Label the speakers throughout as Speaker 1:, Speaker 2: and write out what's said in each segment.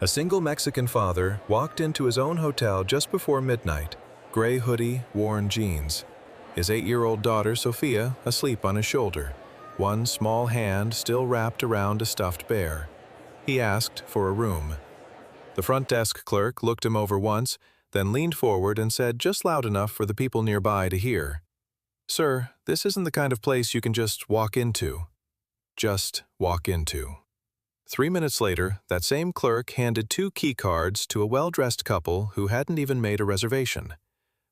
Speaker 1: A single Mexican father walked into his own hotel just before midnight, gray hoodie, worn jeans. His 8-year-old daughter, Sofia, asleep on his shoulder, one small hand still wrapped around a stuffed bear. He asked for a room. The front desk clerk looked him over once, then leaned forward and said just loud enough for the people nearby to hear, "Sir, this isn't the kind of place you can just walk into." Just walk into. 3 minutes later, that same clerk handed 2 key cards to a well-dressed couple who hadn't even made a reservation.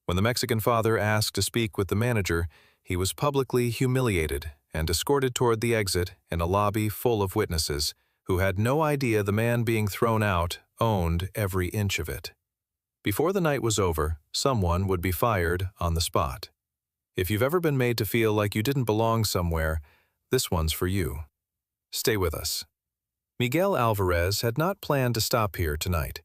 Speaker 1: When the Mexican father asked to speak with the manager, he was publicly humiliated and escorted toward the exit in a lobby full of witnesses who had no idea the man being thrown out owned every inch of it. Before the night was over, someone would be fired on the spot. If you've ever been made to feel like you didn't belong somewhere, this one's for you. Stay with us. Miguel Alvarez had not planned to stop here tonight.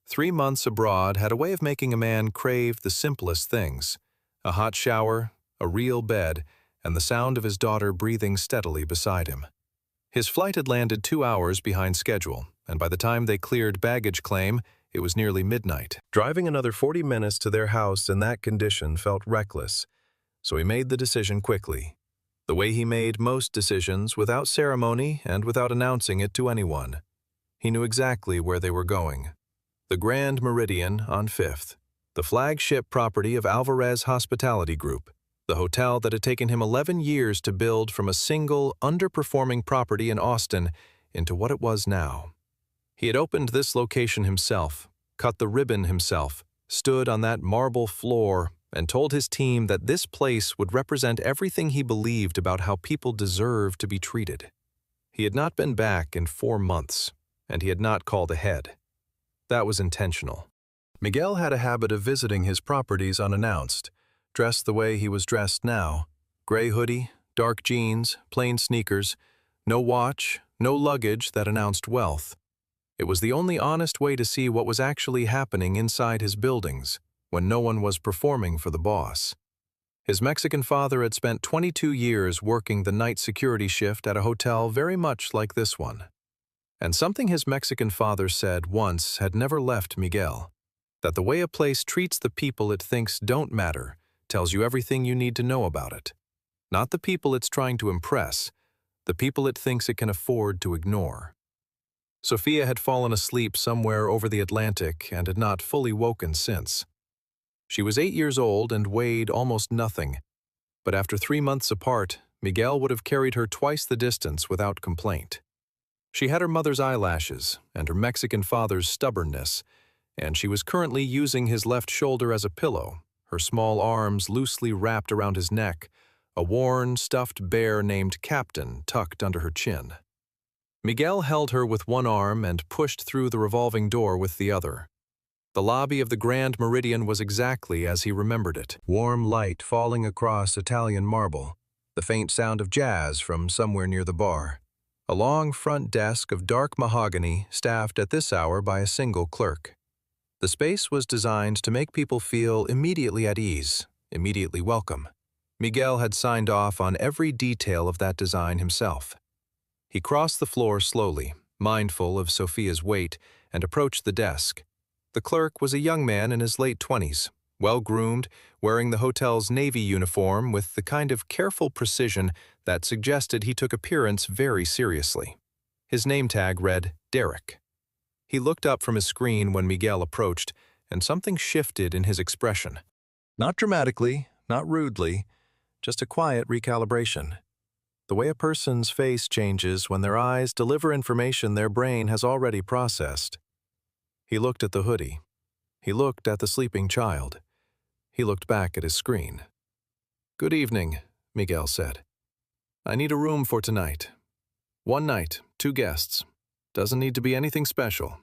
Speaker 1: 3 months abroad had a way of making a man crave the simplest things: a hot shower, a real bed, and the sound of his daughter breathing steadily beside him. His flight had landed 2 hours behind schedule, and by the time they cleared baggage claim, it was nearly midnight. Driving another 40 minutes to their house in that condition felt reckless, so he made the decision quickly. The way he made most decisions, without ceremony and without announcing it to anyone. He knew exactly where they were going. The Grand Meridian on 5th, the flagship property of Alvarez Hospitality Group, the hotel that had taken him 11 years to build from a single, underperforming property in Austin into what it was now. He had opened this location himself, cut the ribbon himself, stood on that marble floor, and told his team that this place would represent everything he believed about how people deserve to be treated. He had not been back in 4 months, and he had not called ahead. That was intentional. Miguel had a habit of visiting his properties unannounced, dressed the way he was dressed now: gray hoodie, dark jeans, plain sneakers, no watch, no luggage that announced wealth. It was the only honest way to see what was actually happening inside his buildings, when no one was performing for the boss. His Mexican father had spent 22 years working the night security shift at a hotel very much like this one. And something his Mexican father said once had never left Miguel: that the way a place treats the people it thinks don't matter tells you everything you need to know about it. Not the people it's trying to impress, the people it thinks it can afford to ignore. Sofia had fallen asleep somewhere over the Atlantic and had not fully woken since. She was 8 years old and weighed almost nothing, but after 3 months apart, Miguel would have carried her twice the distance without complaint. She had her mother's eyelashes and her Mexican father's stubbornness, and she was currently using his left shoulder as a pillow, her small arms loosely wrapped around his neck, a worn, stuffed bear named Captain tucked under her chin. Miguel held her with one arm and pushed through the revolving door with the other. The lobby of the Grand Meridian was exactly as he remembered it. Warm light falling across Italian marble, the faint sound of jazz from somewhere near the bar. A long front desk of dark mahogany staffed at this hour by a single clerk. The space was designed to make people feel immediately at ease, immediately welcome. Miguel had signed off on every detail of that design himself. He crossed the floor slowly, mindful of Sofia's weight, and approached the desk. The clerk was a young man in his late 20s, well-groomed, wearing the hotel's navy uniform with the kind of careful precision that suggested he took appearance very seriously. His name tag read Derek. He looked up from his screen when Miguel approached, and something shifted in his expression. Not dramatically, not rudely, just a quiet recalibration. The way a person's face changes when their eyes deliver information their brain has already processed. He looked at the hoodie. He looked at the sleeping child. He looked back at his screen. "Good evening," Miguel said. "I need a room for tonight. 1 night, 2 guests. Doesn't need to be anything special."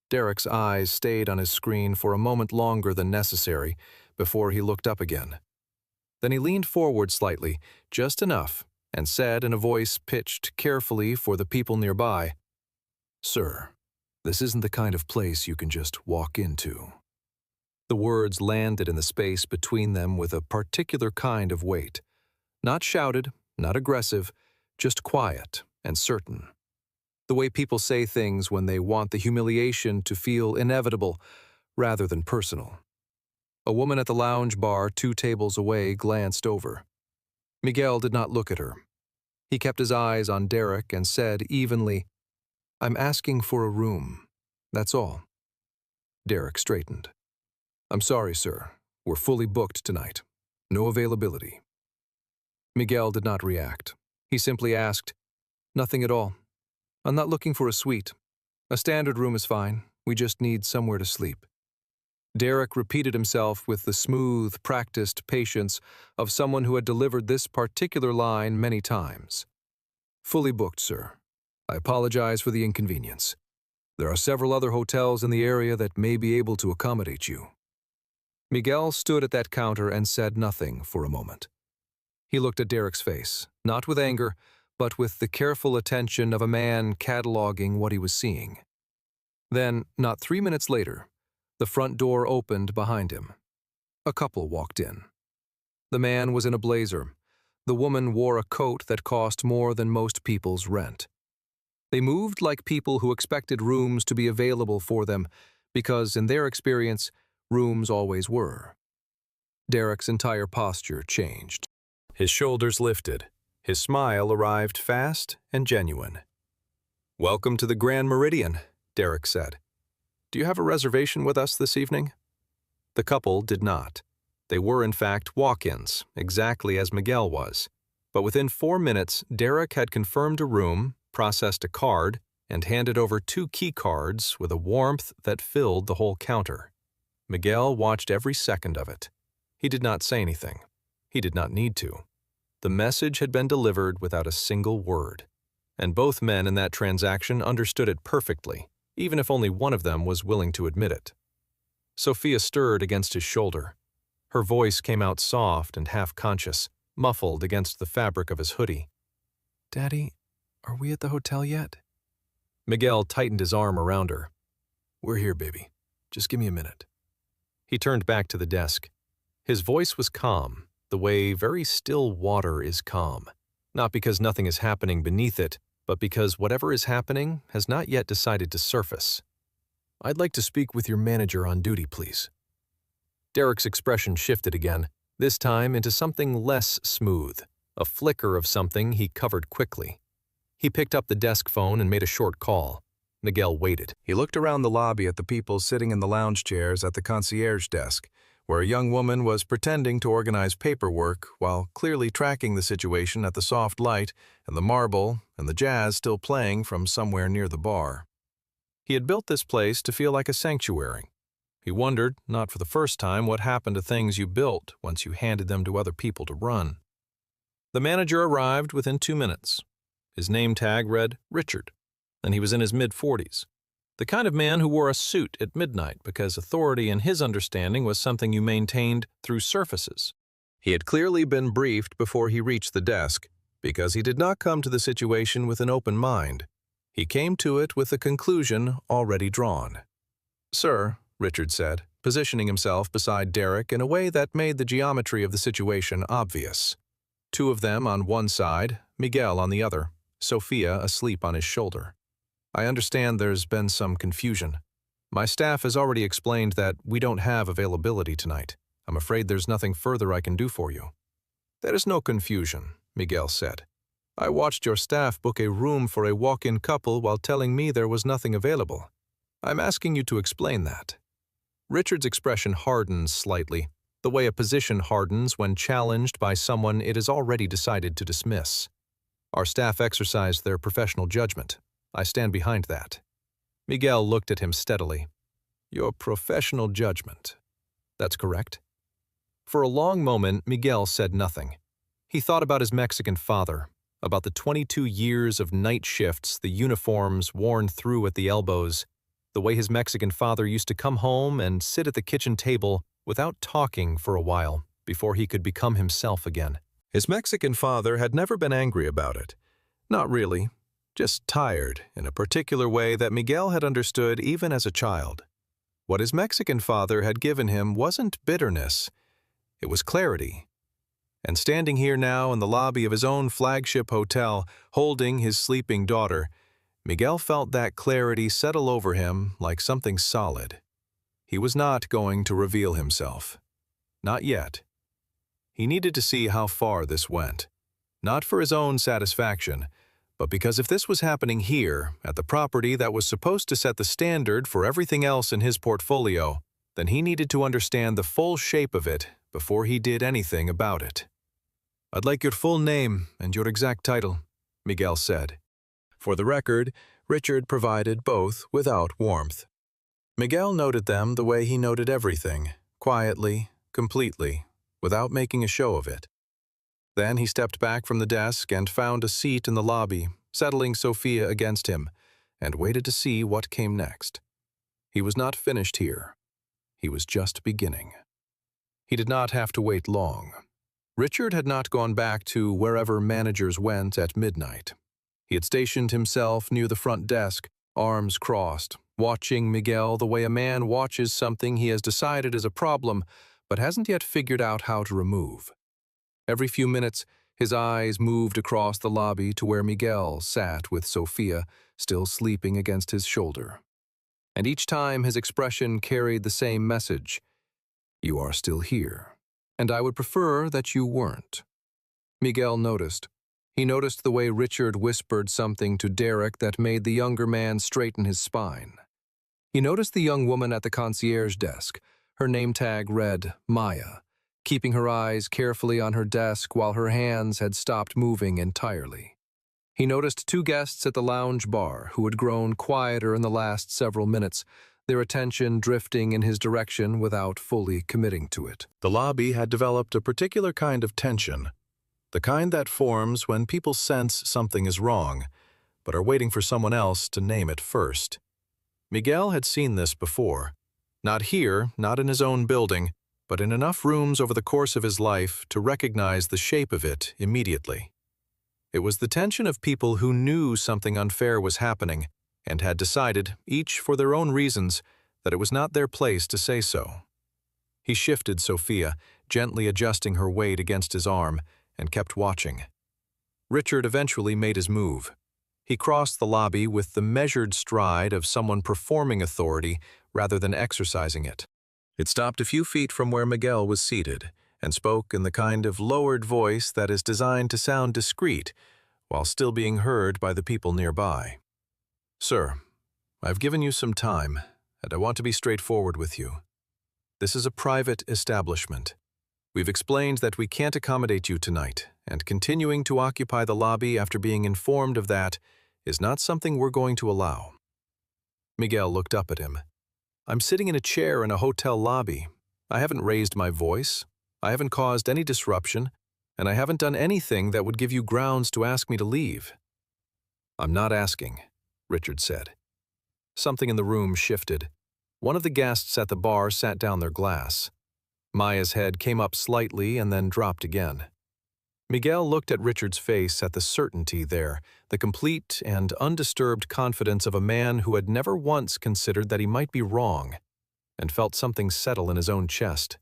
Speaker 1: Derek's eyes stayed on his screen for a moment longer than necessary before he looked up again. Then he leaned forward slightly, just enough, and said in a voice pitched carefully for the people nearby, "Sir, this isn't the kind of place you can just walk into." The words landed in the space between them with a particular kind of weight. Not shouted, not aggressive, just quiet and certain.
Speaker 2: The way people say things when they want the humiliation to feel inevitable rather than personal. A woman at the lounge bar 2 tables away glanced over. Miguel did not look at her. He kept his eyes on Derek and said evenly, "I'm asking for a room. That's all." Derek straightened. "I'm sorry, sir. We're fully booked tonight. No availability." Miguel did not react. He simply asked, "Nothing at all. I'm not looking for a suite. A standard room is fine. We just need somewhere to sleep." Derek repeated himself with the smooth, practiced patience of someone who had delivered this particular line many times. "Fully booked, sir. I apologize for the inconvenience. There are several other hotels in the area that may be able to accommodate you." Miguel stood at that counter and said nothing for a moment. He looked at Derek's face, not with anger, but with the careful attention of a man cataloging what he was seeing. Then, not 3 minutes later, the front door opened behind him. A couple walked in. The man was in a blazer. The woman wore a coat that cost more than most people's rent. They moved like people who expected rooms to be available for them because, in their experience, rooms always were. Derek's entire posture changed. His shoulders lifted. His smile arrived fast and genuine. "Welcome to the Grand Meridian," Derek said. "Do you have a reservation with us this evening?" The couple did not. They were, in fact, walk-ins, exactly as Miguel was. But within 4 minutes, Derek had confirmed a room, processed a card, and handed over 2 key cards with a warmth that filled the whole counter. Miguel watched every second of it. He did not say anything. He did not need to. The message had been delivered without a single word. And both men in that transaction understood it perfectly, even if only one of them was willing to admit it. Sofia stirred against his shoulder. Her voice came out soft and half-conscious, muffled against the fabric of his hoodie. "Daddy, are we at the hotel yet?" Miguel tightened his arm around her. "We're here, baby. Just give me a minute." He turned back to the desk. His voice was calm, the way very still water is calm. Not because nothing is happening beneath it, but because whatever is happening has not yet decided to surface. "I'd like to speak with your manager on duty, please." Derek's expression shifted again, this time into something less smooth, a flicker of something he covered quickly. He picked up the desk phone and made a short call. Miguel waited. He looked around the lobby at the people sitting in the lounge chairs at the concierge desk, where a young woman was pretending to organize paperwork while clearly tracking the situation at the soft light and the marble and the jazz still playing from somewhere near the bar. He had built this place to feel like a sanctuary. He wondered, not for the first time, what happened to things you built once you handed them to other people to run. The manager arrived within 2 minutes. His name tag read Richard, and he was in his mid-40s. The kind of man who wore a suit at midnight because authority in his understanding was something you maintained through surfaces. He had clearly been briefed before he reached the desk, because he did not come to the situation with an open mind. He came to it with a conclusion already drawn. "Sir," Richard said, positioning himself beside Derek in a way that made the geometry of the situation obvious. 2 of them on one side, Miguel on the other, Sofia asleep on his shoulder. "I understand there's been some confusion. My staff has already explained that we don't have availability tonight. I'm afraid there's nothing further I can do for you." "There is no confusion," Miguel said. "I watched your staff book a room for a walk-in couple while telling me there was nothing available. I'm asking you to explain that." Richard's expression hardened slightly, the way a position hardens when challenged by someone it has already decided to dismiss. "Our staff exercised their professional judgment. I stand behind that." Miguel looked at him steadily. "Your professional judgment. That's correct?" For a long moment, Miguel said nothing. He thought about his Mexican father, about the 22 years of night shifts, the uniforms worn through at the elbows, the way his Mexican father used to come home and sit at the kitchen table without talking for a while before he could become himself again. His Mexican father had never been angry about it. Not really, just tired in a particular way that Miguel had understood even as a child. What his Mexican father had given him wasn't bitterness, it was clarity. And standing here now in the lobby of his own flagship hotel, holding his sleeping daughter,
Speaker 1: Miguel felt that clarity settle over him like something solid. He was not going to reveal himself. Not yet. He needed to see how far this went. Not for his own satisfaction, but because if this was happening here, at the property that was supposed to set the standard for everything else in his portfolio, then he needed to understand the full shape of it before he did anything about it. "I'd like your full name and your exact title," Miguel said. For the record, Richard provided both without warmth. Miguel noted them the way he noted everything, quietly, completely, without making a show of it. Then he stepped back from the desk and found a seat in the lobby, settling Sofia against him, and waited to see what came next. He was not finished here. He was just beginning. He did not have to wait long. Richard had not gone back to wherever managers went at midnight. He had stationed himself near the front desk, arms crossed, watching Miguel the way a man watches something he has decided is a problem but hasn't yet figured out how to remove. Every few minutes, his eyes moved across the lobby to where Miguel sat with Sofia, still sleeping against his shoulder. And each time his expression carried the same message: "You are still here, and I would prefer that you weren't." Miguel noticed. He noticed the way Richard whispered something to Derek that made the younger man straighten his spine. He noticed the young woman at the concierge desk. Her name tag read Maya, keeping her eyes carefully on her desk while her hands had stopped moving entirely. He noticed two guests at the lounge bar who had grown quieter in the last several minutes, their attention drifting in his direction without fully committing to it. The lobby had developed a particular kind of tension, the kind that forms when people sense something is wrong, but are waiting for someone else to name it first. Miguel had seen this before. Not here, not in his own building, but in enough rooms over the course of his life to recognize the shape of it immediately. It was the tension of people who knew something unfair was happening and had decided, each for their own reasons, that it was not their place to say so. He shifted Sofia, gently adjusting her weight against his arm, and kept watching. Richard eventually made his move. He crossed the lobby with the measured stride of someone performing authority rather than exercising it. It stopped a few feet from where Miguel was seated and spoke in the kind of lowered voice that is designed to sound discreet while still being heard by the people nearby. "Sir, I've given you some time, and I want to be straightforward with you. This is a private establishment. We've explained that we can't accommodate you tonight, and continuing to occupy the lobby after being informed of that is not something we're going to allow." Miguel looked up at him. "I'm sitting in a chair in a hotel lobby. I haven't raised my voice. I haven't caused any disruption, and I haven't done anything that would give you grounds to ask me to leave." "I'm not asking," Richard said. Something in the room shifted. One of the guests at the bar sat down their glass. Maya's head came up slightly and then dropped again. Miguel looked at Richard's face at the certainty there, the complete and undisturbed confidence of a man who had never once considered that he might be wrong, and felt something settle in his own chest.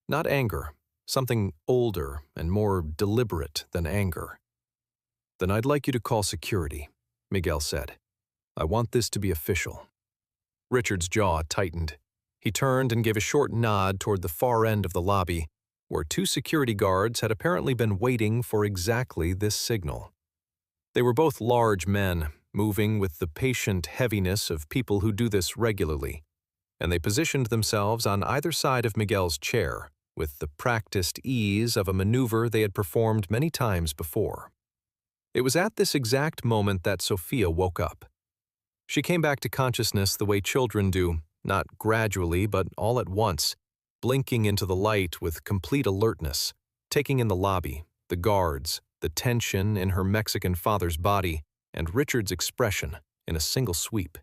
Speaker 1: Not anger, something older and more deliberate than anger. "Then I'd like you to call security," Miguel said. "I want this to be official." Richard's jaw tightened. He turned and gave a short nod toward the far end of the lobby, where two security guards had apparently been waiting for exactly this signal. They were both large men, moving with the patient heaviness of people who do this regularly, and they positioned themselves on either side of Miguel's chair, with the practiced ease of a maneuver they had performed many times before. It was at this exact moment that Sofia woke up. She came back to consciousness the way children do, not gradually, but all at once, blinking into the light with complete alertness, taking in the lobby, the guards, the tension in her Mexican father's body, and Richard's expression in a single sweep.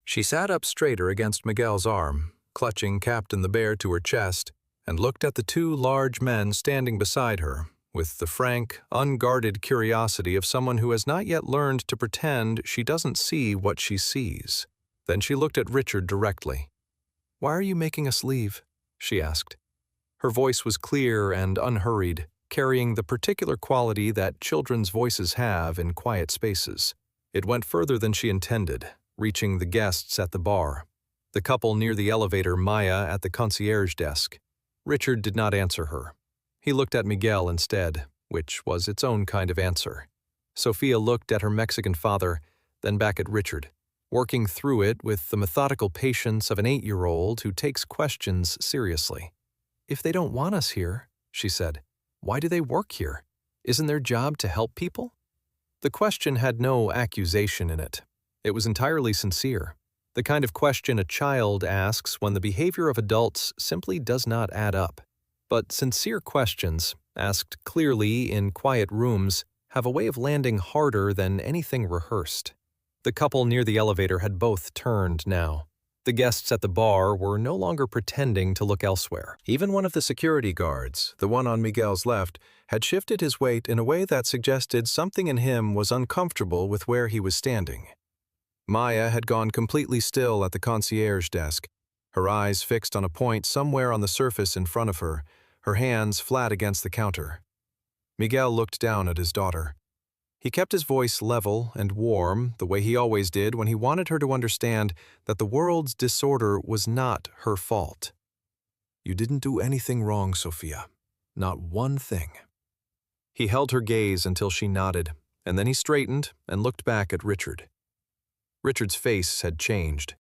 Speaker 1: She sat up straighter against Miguel's arm, clutching Captain the Bear to her chest, and looked at the two large men standing beside her, with the frank, unguarded curiosity of someone who has not yet learned to pretend she doesn't see what she sees. Then she looked at Richard directly. "Why are you making us leave?" she asked. Her voice was clear and unhurried, carrying the particular quality that children's voices have in quiet spaces.
Speaker 2: It went further than she intended, reaching the guests at the bar, the couple near the elevator, Maya at the concierge desk. Richard did not answer her. He looked at Miguel instead, which was its own kind of answer. Sofia looked at her Mexican father, then back at Richard, working through it with the methodical patience of an 8-year-old who takes questions seriously. "If they don't want us here," she said, "why do they work here? Isn't their job to help people?" The question had no accusation in it. It was entirely sincere, the kind of question a child asks when the behavior of adults simply does not add up. But sincere questions, asked clearly in quiet rooms, have a way of landing harder than anything rehearsed. The couple near the elevator had both turned now. The guests at the bar were no longer pretending to look elsewhere.
Speaker 1: Even one of the security guards, the one on Miguel's left, had shifted his weight in a way that suggested something in him was uncomfortable with where he was standing. Maya had gone completely still at the concierge desk, her eyes fixed on a point somewhere on the surface in front of her, her hands flat against the counter. Miguel looked down at his daughter. He kept his voice level and warm, the way he always did when he wanted her to understand that the world's disorder was not her fault. "You didn't do anything wrong, Sofia. Not one thing." He held her gaze until she nodded, and then he straightened and looked back at Richard. Richard's face had changed.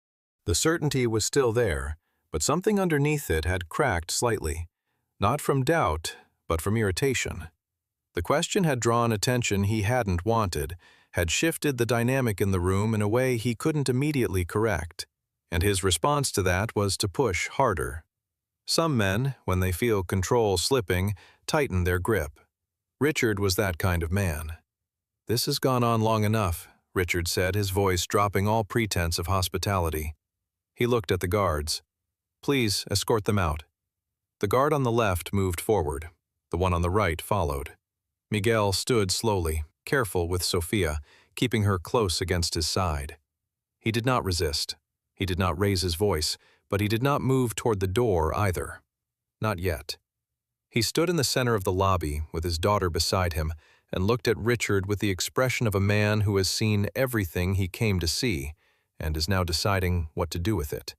Speaker 1: The certainty was still there, but something underneath it had cracked slightly, not from doubt, but from irritation. The question had drawn attention he hadn't wanted, had shifted the dynamic in the room in a way he couldn't immediately correct, and his response to that was to push harder. Some men, when they feel control slipping, tighten their grip. Richard was that kind of man. "This has gone on long enough," Richard said, his voice dropping all pretense of hospitality. He looked at the guards. "Please escort them out." The guard on the left moved forward. The one on the right followed. Miguel stood slowly, careful with Sofia, keeping her close against his side. He did not resist. He did not raise his voice, but he did not move toward the door either. Not yet. He stood in the center of the lobby with his daughter beside him and looked at Richard with the expression of a man who has seen everything he came to see and is now deciding what to do with it.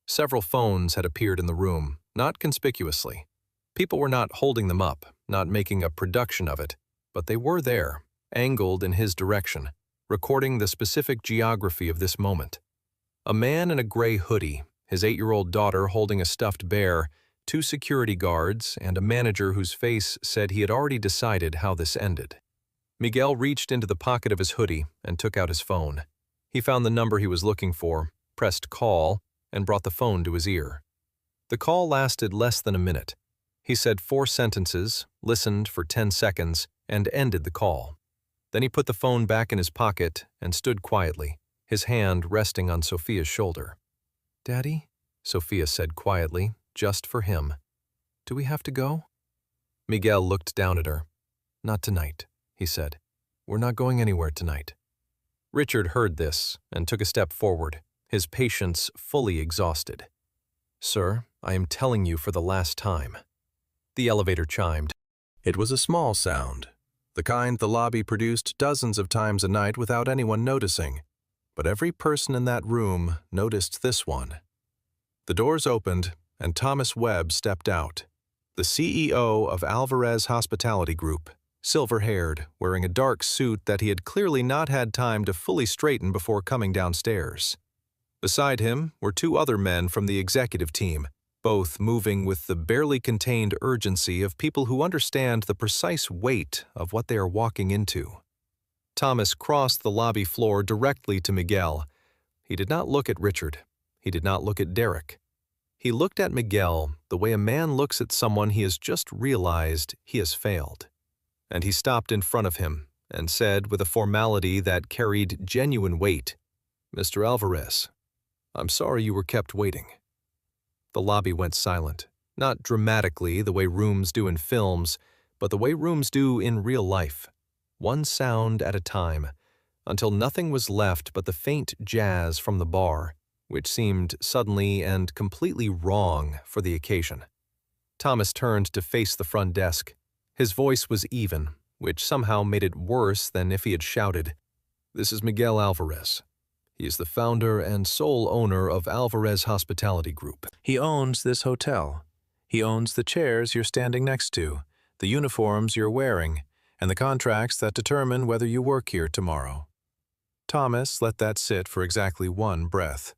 Speaker 1: Several phones had appeared in the room, not conspicuously. People were not holding them up, not making a production of it, but they were there, angled in his direction, recording the specific geography of this moment. A man in a gray hoodie, his 8-year-old daughter holding a stuffed bear, 2 security guards, and a manager whose face said he had already decided how this ended. Miguel reached into the pocket of his hoodie and took out his phone. He found the number he was looking for, pressed call, and brought the phone to his ear. The call lasted less than a minute. He said 4 sentences, listened for 10 seconds, and ended the call. Then he put the phone back in his pocket and stood quietly, his hand resting on Sofia's shoulder. "Daddy," Sofia said quietly, just for him. "Do we have to go?" Miguel looked down at her. "Not tonight," he said. "We're not going anywhere tonight." Richard heard this and took a step forward, his patience fully exhausted. "Sir, I am telling you for the last time." The elevator chimed. It was a small sound, the kind the lobby produced dozens of times a night without anyone noticing, but every person in that room noticed this one. The doors opened, and Thomas Webb stepped out, the CEO of Alvarez Hospitality Group, silver-haired, wearing a dark suit that he had clearly not had time to fully straighten before coming downstairs. Beside him were 2 other men from the executive team, both moving with the barely contained urgency of people who understand the precise weight of what they are walking into. Thomas crossed the lobby floor directly to Miguel. He did not look at Richard. He did not look at Derek. He looked at Miguel the way a man looks at someone he has just realized he has failed. And he stopped in front of him and said with a formality that carried genuine weight, "Mr. Alvarez, I'm sorry you were kept waiting." The lobby went silent, not dramatically the way rooms do in films, but the way rooms do in real life, one sound at a time, until nothing was left but the faint jazz from the bar, which seemed suddenly and completely wrong for the occasion. Thomas turned to face the front desk. His voice was even, which somehow made it worse than if he had shouted.
Speaker 2: This is Miguel Alvarez. He is the founder and sole owner of Alvarez Hospitality Group.
Speaker 1: He owns this hotel. He owns the chairs you're standing next to, the uniforms you're wearing, and the contracts that determine whether you work here tomorrow. Thomas let that sit for exactly one breath.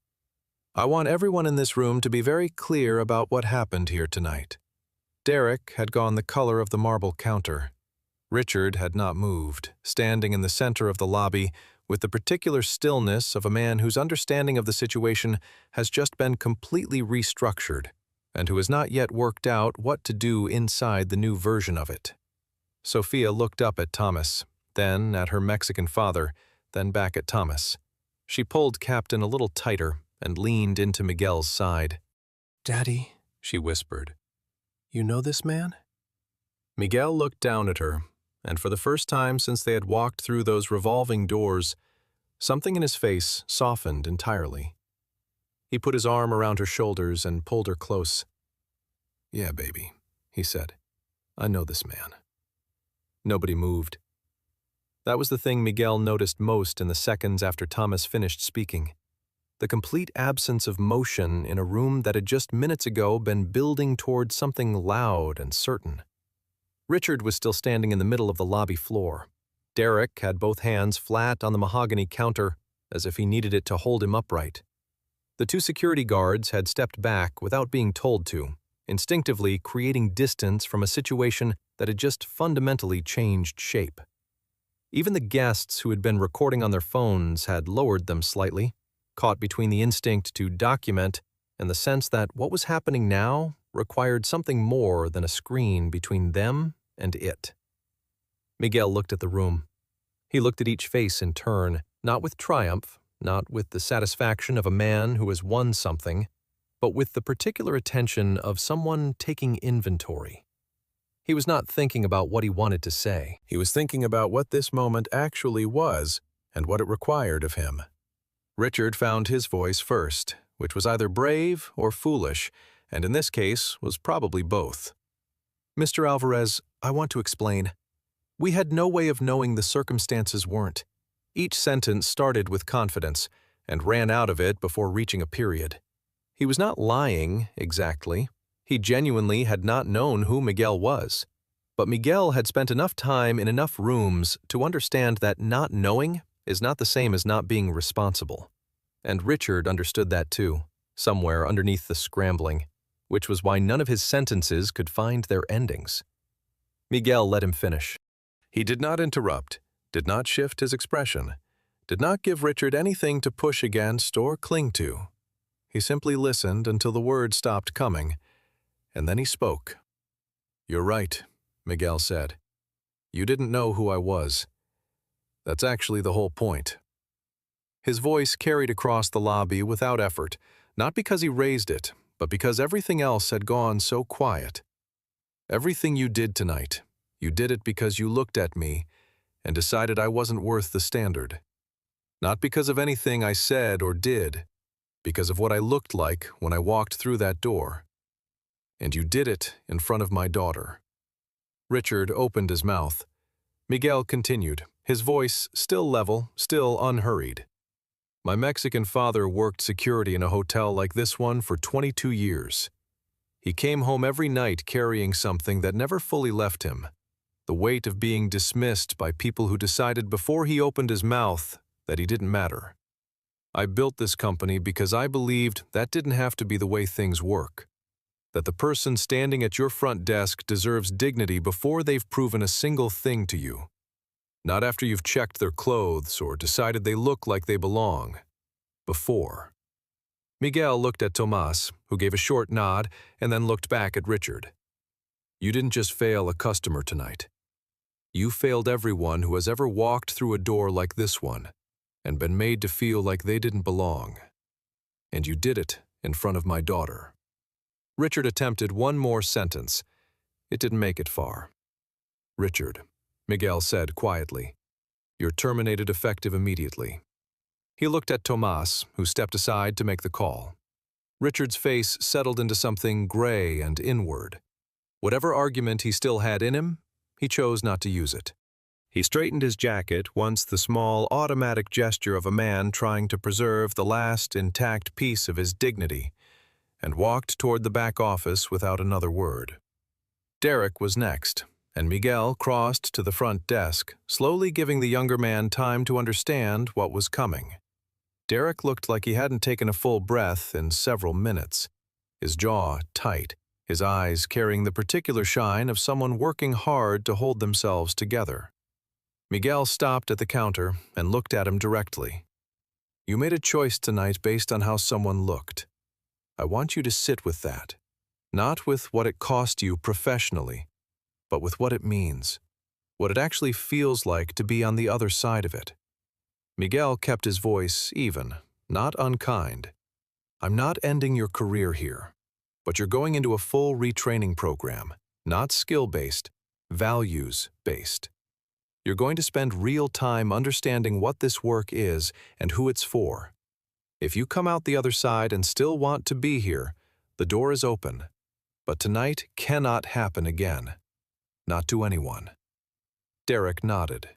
Speaker 1: I want everyone in this room to be very clear about what happened here tonight. Derek had gone the color of the marble counter. Richard had not moved, standing in the center of the lobby with the particular stillness of a man whose understanding of the situation has just been completely restructured and who has not yet worked out what to do inside the new version of it. Sofia looked up at Thomas, then at her Mexican father, then back at Thomas. She pulled Captain a little tighter and leaned into Miguel's side. "Daddy," she whispered, "you know this man?" Miguel looked down at her, and for the first time since they had walked through those revolving doors, something in his face softened entirely. He put his arm around her shoulders and pulled her close. "Yeah, baby," he said. "I know this man." Nobody moved. That was the thing Miguel noticed most in the seconds after Thomas finished speaking. The complete absence of motion in a room that had just minutes ago been building towards something loud and certain. Richard was still standing in the middle of the lobby floor. Derek had both hands flat on the mahogany counter, as if he needed it to hold him upright. The two security guards had stepped back without being told to, instinctively creating distance from a situation that had just fundamentally changed shape. Even the guests who had been recording on their phones had lowered them slightly, caught between the instinct to document and the sense that what was happening now required something more than a screen between them and it. Miguel looked at the room. He looked at each face in turn, not with triumph, not with the satisfaction of a man who has won something, but with the particular attention of someone taking inventory. He was not thinking about what he wanted to say. He was thinking about what this moment actually was and what it required of him. Richard found his voice first, which was either brave or foolish, and in this case was probably both. "Mr. Alvarez, I want to explain. We had no way of knowing the circumstances weren't. Each sentence started with confidence and ran out of it before reaching a period. He was not lying, exactly. He genuinely had not known who Miguel was. But Miguel had spent enough time in enough rooms to understand that not knowing is not the same as not being responsible. And Richard understood that too, somewhere underneath the scrambling, which was why none of his sentences could find their endings. Miguel let him finish. He did not interrupt, did not shift his expression, did not give Richard anything to push against or cling to. He simply listened until the words stopped coming, and then he spoke. "You're right," Miguel said. "You didn't know who I was. That's actually the whole point." His voice carried across the lobby without effort, not because he raised it, but because everything else had gone so quiet. "Everything you did tonight, you did it because you looked at me and decided I wasn't worth the standard. Not because of anything I said or did, because of what I looked like when I walked through that door. And you did it in front of my daughter." Richard opened his mouth. Miguel continued, his voice still level, still unhurried. "My Mexican father worked security in a hotel like this one for 22 years. He came home every night carrying something that never fully left him, the weight of being dismissed by people who decided before he opened his mouth that he didn't matter. I built this company because I believed that didn't have to be the way things work, that the person standing at your front desk deserves dignity before they've proven a single thing to you. Not after you've checked their clothes or decided they look like they belong. Before." Miguel looked at Tomas, who gave a short nod and then looked back at Richard. "You didn't just fail a customer tonight. You failed everyone who has ever walked through a door like this one and been made to feel like they didn't belong. And you did it in front of my daughter." Richard attempted one more sentence. It didn't make it far. "Richard," Miguel said quietly, "you're terminated effective immediately." He looked at Tomas, who stepped aside to make the call. Richard's face settled into something gray and inward. Whatever argument he still had in him, he chose not to use it. He straightened his jacket, once the small, automatic gesture of a man trying to preserve the last intact piece of his dignity, and walked toward the back office without another word. Derek was next, and Miguel crossed to the front desk, slowly giving the younger man time to understand what was coming. Derek looked like he hadn't taken a full breath in several minutes, his jaw tight, his eyes carrying the particular shine of someone working hard to hold themselves together. Miguel stopped at the counter and looked at him directly. "You made a choice tonight based on how someone looked. I want you to sit with that, not with what it cost you professionally, but with what it means, what it actually feels like to be on the other side of it." Miguel kept his voice even, not unkind. "I'm not ending your career here, but you're going into a full retraining program, not skill-based, values-based. You're going to spend real time understanding what this work is and who it's for. If you come out the other side and still want to be here, the door is open. But tonight cannot happen again. Not to anyone." Derek nodded.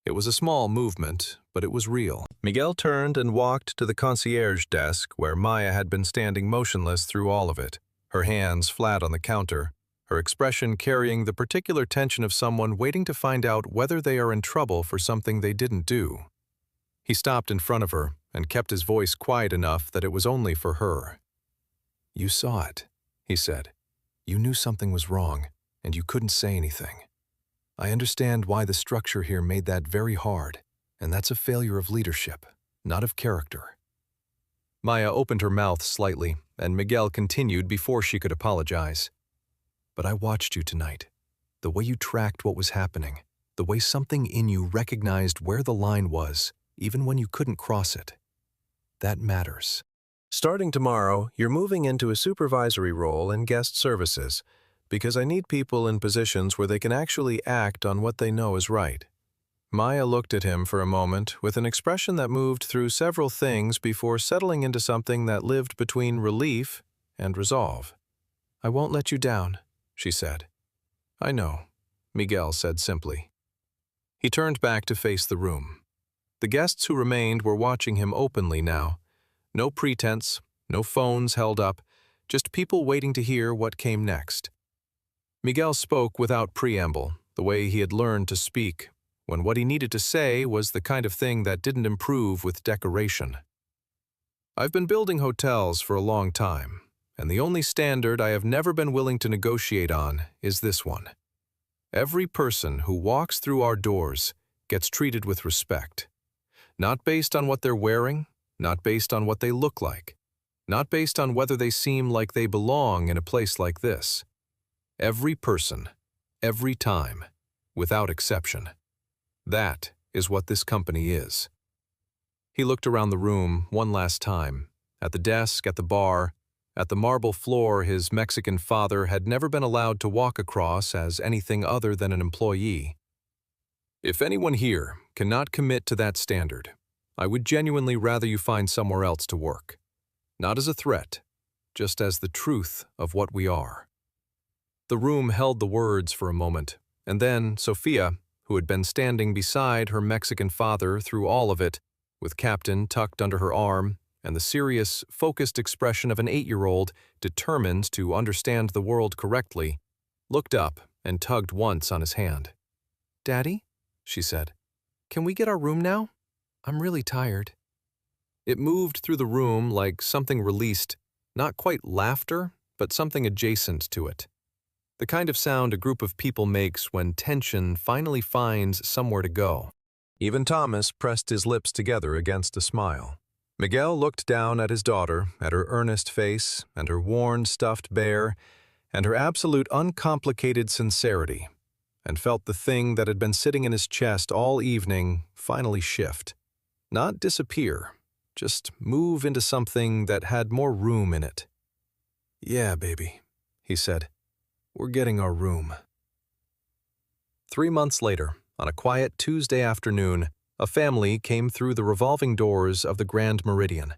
Speaker 1: It was a small movement, but it was real. Miguel turned and walked to the concierge desk where Maya had been standing motionless through all of it, her hands flat on the counter, her expression carrying the particular tension of someone waiting to find out whether they are in trouble for something they didn't do. He stopped in front of her and kept his voice quiet enough that it was only for her. "You saw it," he said. "You knew something was wrong, and you couldn't say anything. I understand why the structure here made that very hard, and that's a failure of leadership, not of character." Maya opened her mouth slightly, and Miguel continued before she could apologize. "But I watched you tonight. The way you tracked what was happening, the way something in you recognized where the line was, even when you couldn't cross it. That matters." "Starting tomorrow, you're moving into a supervisory role in guest services, because I need people in positions where they can actually act on what they know is right." Maya looked at him for a moment with an expression that moved through several things before settling into something that lived between relief and resolve. "I won't let you down," she said. "I know," Miguel said simply. He turned back to face the room. The guests who remained were watching him openly now. No pretense, no phones held up, just people waiting to hear what came next. Miguel spoke without preamble, the way he had learned to speak, when what he needed to say was the kind of thing that didn't improve with decoration. "I've been building hotels for a long time, and the only standard I have never been willing to negotiate on is this one. Every person who walks through our doors gets treated with respect. Not based on what they're wearing, not based on what they look like, not based on whether they seem like they belong in a place like this. Every person, every time, without exception. That is what this company is." He looked around the room one last time, at the desk, at the bar, at the marble floor his Mexican father had never been allowed to walk across as anything other than an employee. "If anyone here cannot commit to that standard, I would genuinely rather you find somewhere else to work. Not as a threat, just as the truth of what we are." The room held the words for a moment, and then Sofia, who had been standing beside her Mexican father through all of it, with Captain tucked under her arm and the serious, focused expression of an 8-year-old determined to understand the world correctly, looked up and tugged once on his hand. "Daddy," she said, "can we get our room now? I'm really tired." It moved through the room like something released, not quite laughter, but something adjacent to it. The kind of sound a group of people makes when tension finally finds somewhere to go. Even Thomas pressed his lips together against a smile. Miguel looked down at his daughter, at her earnest face, and her worn, stuffed bear, and her absolute uncomplicated sincerity, and felt the thing that had been sitting in his chest all evening finally shift. Not disappear, just move into something that had more room in it. "Yeah, baby," he said. "We're getting our room." 3 months later, on a quiet Tuesday afternoon, a family came through the revolving doors of the Grand Meridian.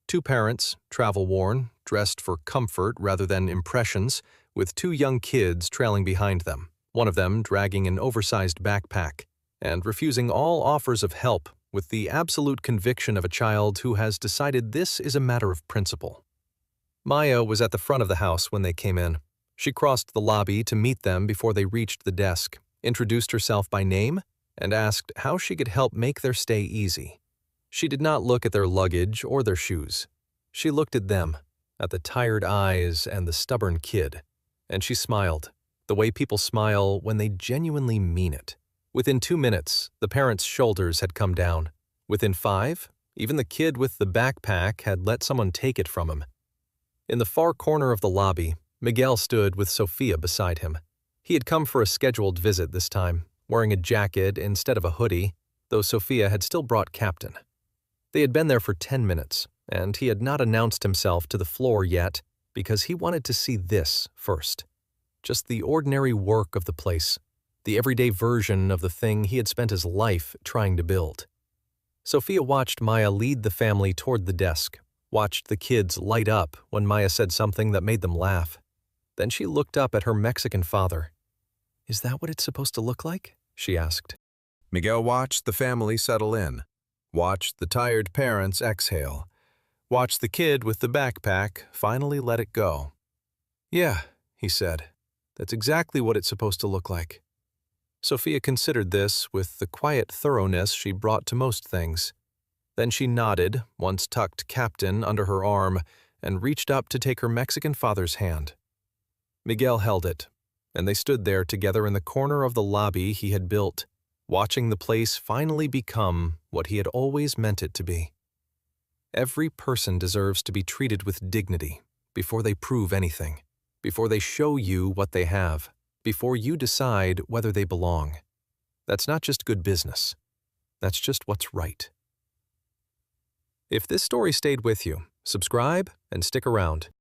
Speaker 1: 2 parents, travel-worn, dressed for comfort rather than impressions, with 2 young kids trailing behind them, one of them dragging an oversized backpack.
Speaker 2: and refusing all offers of help with the absolute conviction of a child who has decided this is a matter of principle. Maya was at the front of the house when they came in. She crossed the lobby to meet them before they reached the desk, introduced herself by name, and asked how she could help make their stay easy. She did not look at their luggage or their shoes. She looked at them, at the tired eyes and the stubborn kid, and she smiled, the way people smile when they genuinely mean it. Within 2 minutes, the parents' shoulders had come down. Within 5, even the kid with the backpack had let someone take it from him. In the far corner of the lobby, Miguel stood with Sofia beside him. He had come for a scheduled visit this time, wearing a jacket instead of a hoodie, though Sofia had still brought Captain. They had been there for 10 minutes, and he had not announced himself to the floor yet because he wanted to see this first. Just the ordinary work of the place, the everyday version of the thing he had spent his life trying to build. Sofia watched Maya lead the family toward the desk, watched the kids light up when Maya said something that made them laugh. Then she looked up at her Mexican father. "Is that what it's supposed to look like?" she asked.
Speaker 1: Miguel watched the family settle in, watched the tired parents exhale, watched the kid with the backpack finally let it go.
Speaker 2: "Yeah," he said, "that's exactly what it's supposed to look like." Sofia considered this with the quiet thoroughness she brought to most things. Then she nodded, once tucked Captain under her arm, and reached up to take her Mexican father's hand. Miguel held it, and they stood there together in the corner of the lobby he had built, watching the place finally become what he had always meant it to be. Every person deserves to be treated with dignity before they prove anything, before they show you what they have, before you decide whether they belong. That's not just good business. That's just what's right. If this story stayed with you, subscribe and stick around.